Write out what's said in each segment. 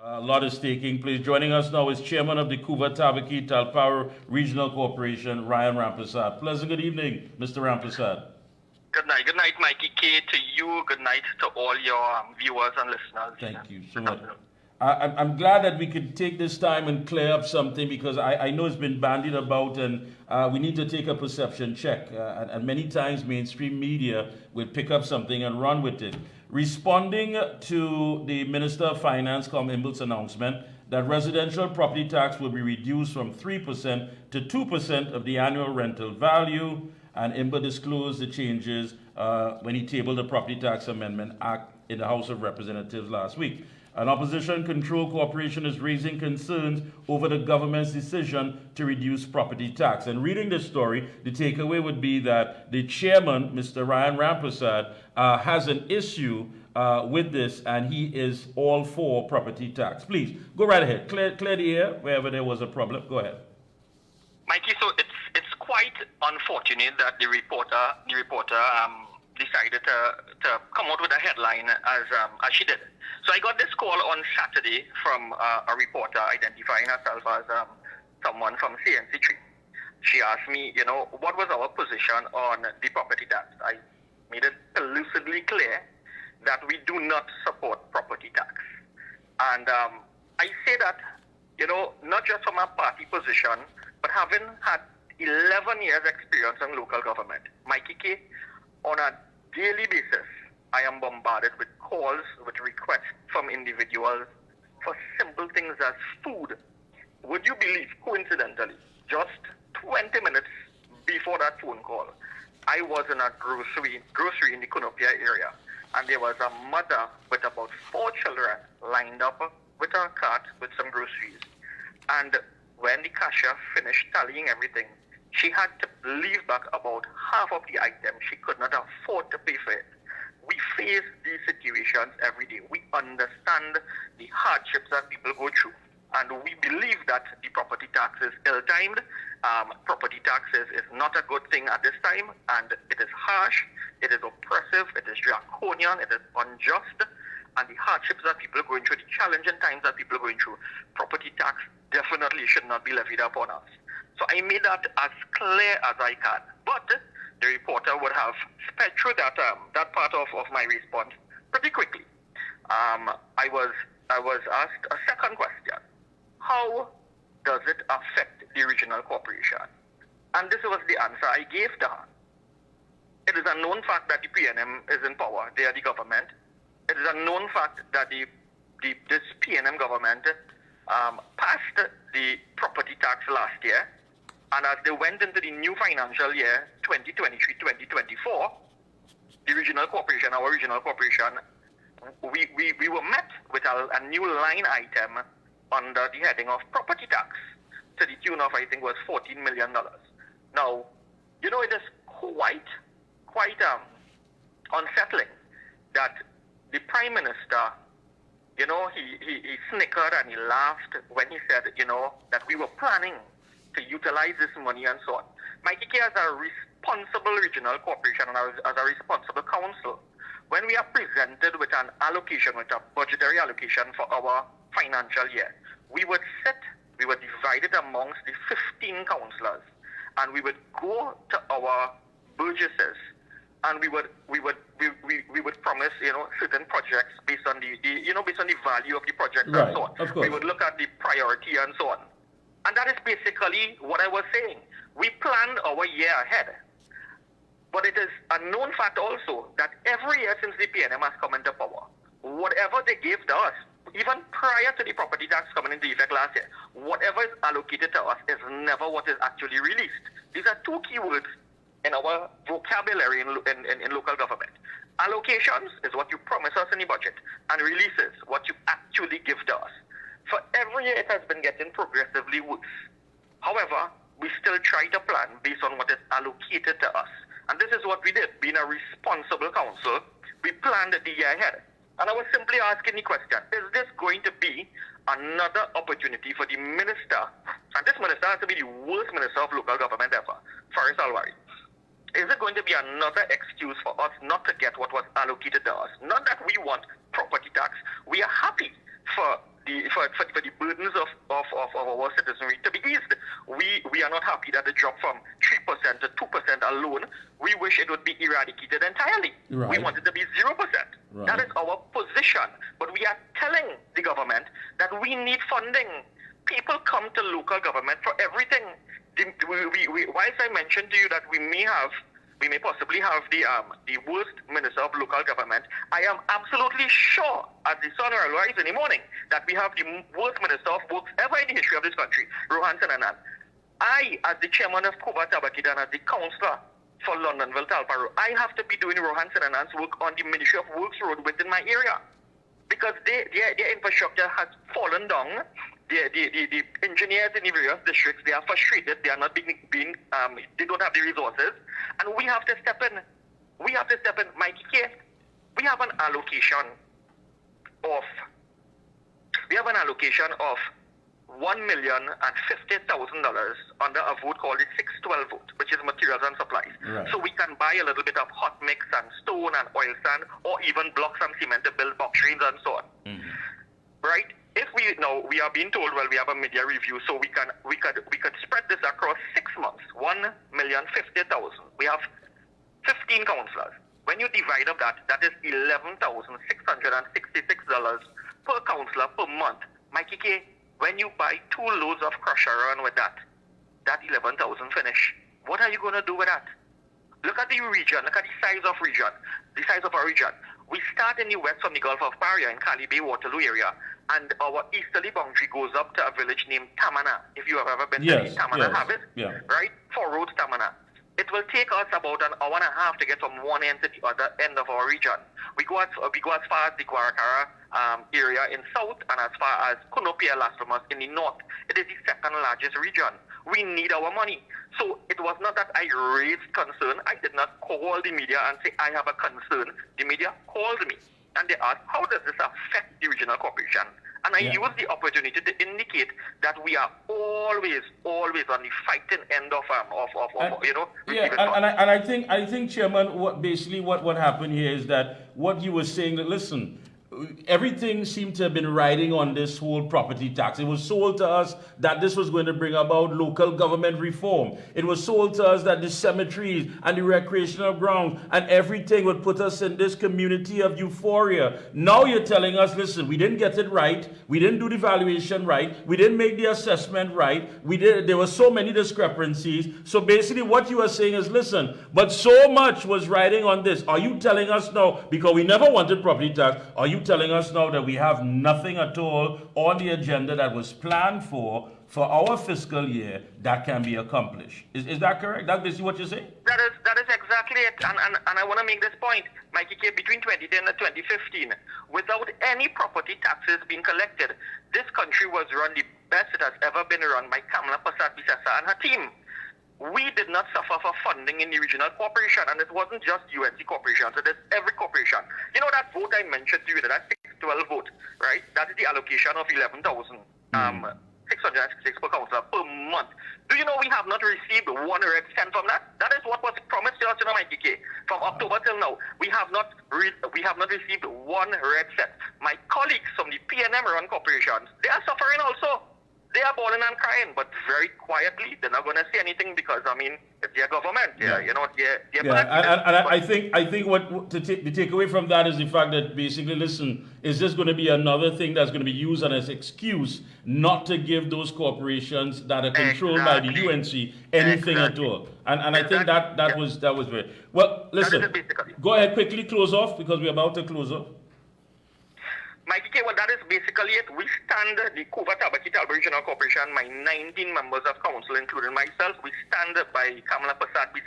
A lot is taking place. Joining us now is Chairman of the Couva Tabaquite Talparo Regional Corporation, Rampersad. Pleasant good evening, Mr. Rampersad. Good night, Mikee K to you. Good night to all your viewers and listeners. Thank you so much. I'm glad that we could take this time and clear up something because I know it's been bandied about and we need to take a perception check. And many times mainstream media will pick up something and run with it. Responding to the Minister of Finance, Imble's announcement that residential property tax will be reduced from 3% to 2% of the annual rental value, and Imble disclosed the changes when he tabled the Property Tax Amendment Act in the House of Representatives last week. An opposition-controlled corporation is raising concerns over the government's decision to reduce property tax. And reading this story, the takeaway would be that the chairman, Mr. Rampersad, has an issue with this, and he is all for property tax. Please, go right ahead. Clear the air wherever there was a problem. Go ahead. Mikey, so it's quite unfortunate that the reporter decided to come out with a headline as she did. So I got this call on Saturday from a reporter identifying herself as someone from CNC3. She asked me, what was our position on the property tax. I made it lucidly clear that we do not support property tax. And I say that, not just from a party position, but having had 11 years experience in local government, Mikee K, on a daily basis, I am bombarded with calls, with requests from individuals for simple things as food. Would you believe, coincidentally, just 20 minutes before that phone call, I was in a grocery in the Cunupia area, and there was a mother with about 4 children lined up with her cart with some groceries. And when the cashier finished tallying everything, she had to leave back about half of the items. She could not afford to pay for it. We face these situations every day. We understand the hardships that people go through. And we believe that the property tax is ill-timed. Property taxes is not a good thing at this time. And it is harsh, it is oppressive, it is draconian, it is unjust. And the hardships that people are going through, the challenging times that people are going through, property tax definitely should not be levied upon us. So I made that as clear as I can. But the reporter would have sped through that part of my response pretty quickly. I was asked a second question. How does it affect the regional corporation? And this was the answer I gave to her. It is a known fact that the PNM is in power. They are the government. It is a known fact that this PNM government passed the property tax last year. And as they went into the new financial year, 2023-2024, the regional corporation, our regional corporation, we were met with a new line item under the heading of property tax to the tune of, I think, was $14 million. Now, it is quite unsettling that the Prime Minister, he snickered and he laughed when he said, that we were planning to utilize this money and so on. Mikee K, as a responsible regional corporation and as a responsible council, when we are presented with an allocation, with a budgetary allocation for our financial year, we would divide it amongst the 15 councillors, and we would go to our burgesses, and we would promise, certain projects based on based on the value of the projects and so on. Of course. We would look at the priority and so on. And that is basically what I was saying. We planned our year ahead. But it is a known fact also that every year since the PNM has come into power, whatever they gave to us, even prior to the property tax coming into effect last year, whatever is allocated to us is never what is actually released. These are two key words in our vocabulary in local government. Allocations is what you promise us in the budget, and releases, what you actually give to us. For every year, it has been getting progressively worse. However, we still try to plan based on what is allocated to us. And this is what we did. Being a responsible council, we planned the year ahead. And I was simply asking the question, is this going to be another opportunity for the minister, and this minister has to be the worst minister of local government ever, Faris Alwari. Is it going to be another excuse for us not to get what was allocated to us? Not that we want property tax. We are happy for wish it would be eradicated entirely. Right. We want it to be 0%. Right. That is our position. But we are telling the government that we need funding. People come to local government for everything. Whilst I mentioned to you that we may possibly have the worst minister of local government, I am absolutely sure, as the sun will rise in the morning, that we have the worst minister of works ever in the history of this country, Rohan Sananan. I, as the chairman of Couva, Tabaquite, and as the councillor for Londonville, Talparo, I have to be doing Rohan Sananan's work on the Ministry of Works road within my area, because their infrastructure has fallen down. The engineers in the various districts, they are frustrated. They are not being they don't have the resources, and we have to step in. We have to step in. Mikee K, we have an allocation of $1,050,000 under a vote called the 612 vote, which is materials and supplies. Right. So we can buy a little bit of hot mix and stone and oil sand, or even blocks and cement to build box trains and so on. Mm-hmm. Right? If we are being told, well, we have a media review, so we could spread this across 6 months. 1,050,000. We have 15 councillors. When you divide up that is $11,666 per councillor per month. Mikee K, when you buy 2 loads of crusher run with that 11,000 finish. What are you going to do with that? Look at the region. Look at the size of our region. We start in the west from the Gulf of Paria in Cali Bay, Waterloo area, and our easterly boundary goes up to a village named Tamana. If you have ever been to the Tamana Harvest, right? 4 roads Tamana. It will take us about an hour and a half to get from one end to the other end of our region. We go as far as the Guaracara area in south, and as far as Kunopia Las Palmas in the north. It is the second largest region. We need our money. So it was not that I raised concern. I did not call the media and say I have a concern. The media called me and they asked, how does this affect the regional corporation? And I used the opportunity to indicate that we are always on the fighting end of and I think, Chairman, what happened here is that what you were saying, that listen, everything seemed to have been riding on this whole property tax. It was sold to us that this was going to bring about local government reform. It was sold to us that the cemeteries and the recreational grounds and everything would put us in this community of euphoria. Now you're telling us, listen, we didn't get it right. We didn't do the valuation right. We didn't make the assessment right. There were so many discrepancies. So basically what you are saying is, listen, but so much was riding on this. Are you telling us now, because we never wanted property tax, are you telling us now that we have nothing at all on the agenda that was planned for our fiscal year that can be accomplished? Is that correct? That's basically what you're saying? That is exactly it. And I want to make this point. Mikee K, between 2010 and 2015, without any property taxes being collected, this country was run the best it has ever been run by Rampersad and her team. We did not suffer for funding in the regional corporation, and it wasn't just UNC corporations, it is every corporation. You know that vote I mentioned to you, that 612 vote, right? That is the allocation of 11,666 per councillor per month. Do you know we have not received 1 red cent from that? That is what was promised to us in Mikee K. From October till now, we have not received 1 red cent. My colleagues from the PNM run corporations, they are suffering also. They are bawling and crying, but very quietly. They're not going to say anything because, I mean, it's their government. I think what the takeaway from that is the fact that basically, listen, is this going to be another thing that's going to be used as an excuse not to give those corporations that are controlled by the UNC anything at all? And I think that was very well. Listen, go ahead, quickly close off because we're about to close off. Mikee K, well, that is basically it. We stand, the Couva Tabaquite Talparo Regional Corporation, my 19 members of council, including myself, we stand by Rampersad in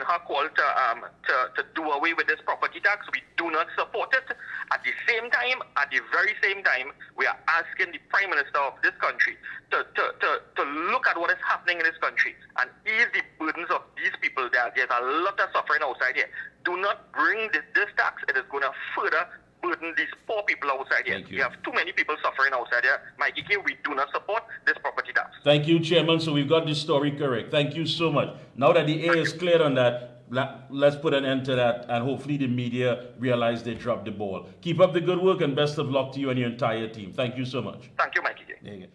her call to do away with this property tax. We do not support it. At the very same time, we are asking the Prime Minister of this country to look at what is happening in this country and ease the burdens of these people. There's a lot of suffering outside here. Do not bring this tax. It is going to further burden these poor people outside here. We have too many people suffering outside here. Mikee K, we do not support this property tax. Thank you, Chairman. So we've got this story correct. Thank you so much. Now that the air is cleared on that, let's put an end to that, and hopefully the media realize they dropped the ball. Keep up the good work and best of luck to you and your entire team. Thank you so much. Thank you, Mikee K. There you go.